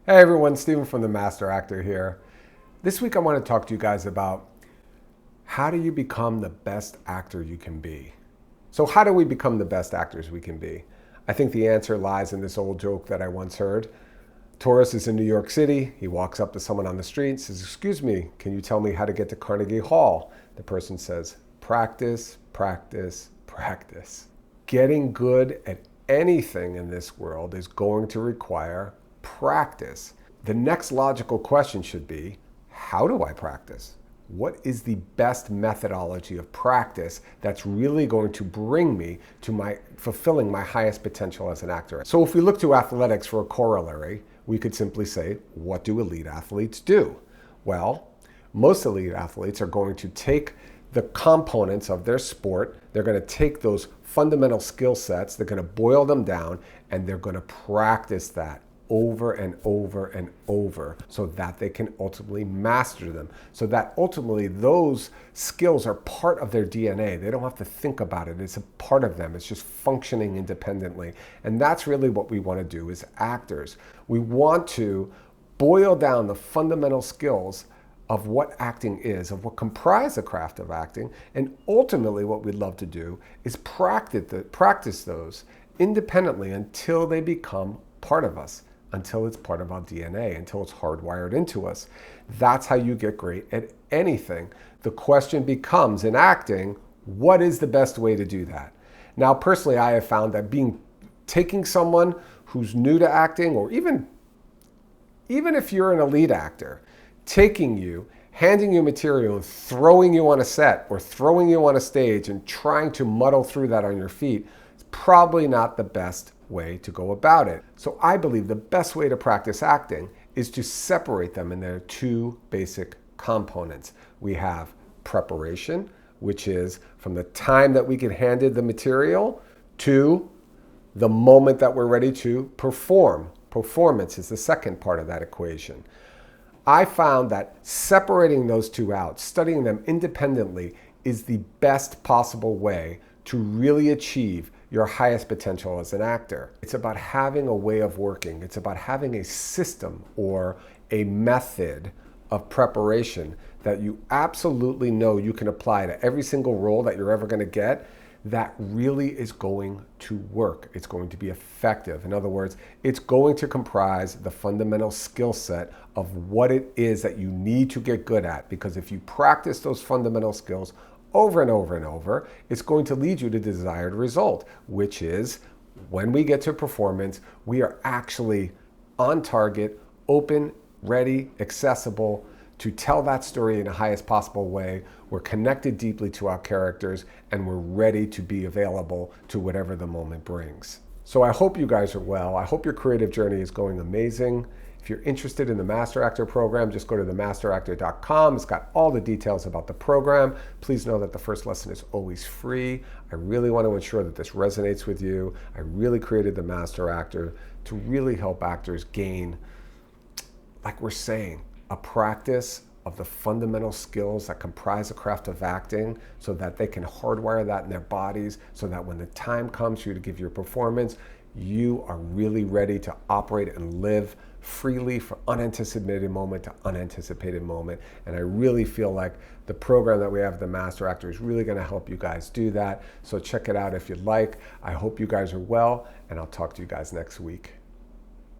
Hey everyone, Stephen from The Master Actor here. This week I want to talk to you guys about how do you become the best actor you can be? So how do we become the best actors we can be? I think the answer lies in this old joke that I once heard. Tourist is in New York City. He walks up to someone on the street, says, "Excuse me, can you tell me how to get to Carnegie Hall?" The person says, "Practice, practice, practice." Getting good at anything in this world is going to require practice. The next logical question should be, how do I practice? What is the best methodology of practice that's really going to bring me to my fulfilling my highest potential as an actor? So if we look to athletics for a corollary, we could simply say, what do elite athletes do? Well, most elite athletes are going to take the components of their sport, they're going to take those fundamental skill sets, they're going to boil them down, and they're going to practice that over and over and over so that they can ultimately master them, so that ultimately those skills are part of their DNA. They don't have to think about it. It's a part of them. It's just functioning independently. And that's really what we want to do as actors. We want to boil down the fundamental skills of what acting is, of what comprise the craft of acting, and ultimately what we'd love to do is practice those independently until they become part of us, until it's part of our DNA, until it's hardwired into us. That's how you get great at anything. The question becomes, in acting, what is the best way to do that? Now, personally, I have found that taking someone who's new to acting, or even if you're an elite actor, taking you, handing you material and throwing you on a set or throwing you on a stage and trying to muddle through that on your feet is probably not the best way to go about it. So I believe the best way to practice acting is to separate them in their two basic components. We have preparation, which is from the time that we get handed the material to the moment that we're ready to perform. Performance is the second part of that equation. I found that separating those two out, studying them independently, is the best possible way to really achieve your highest potential as an actor. It's about having a way of working. It's about having a system or a method of preparation that you absolutely know you can apply to every single role that you're ever going to get, that really is going to work. It's going to be effective. In other words, it's going to comprise the fundamental skill set of what it is that you need to get good at. Because if you practice those fundamental skills over and over and over, it's going to lead you to the desired result, which is when we get to performance, we are actually on target, open, ready, accessible, to tell that story in the highest possible way. We're connected deeply to our characters, and we're ready to be available to whatever the moment brings. So I hope you guys are well. I hope your creative journey is going amazing. If you're interested in the Master Actor program, just go to themasteractor.com. It's got all the details about the program. Please know that the first lesson is always free. I really want to ensure that this resonates with you. I really created the Master Actor to really help actors gain, like we're saying, a practice of the fundamental skills that comprise the craft of acting so that they can hardwire that in their bodies so that when the time comes for you to give your performance, you are really ready to operate and live freely from unanticipated moment to unanticipated moment. And I really feel like the program that we have, the Master Actor, is really going to help you guys do that. So check it out if you'd like. I hope you guys are well, and I'll talk to you guys next week.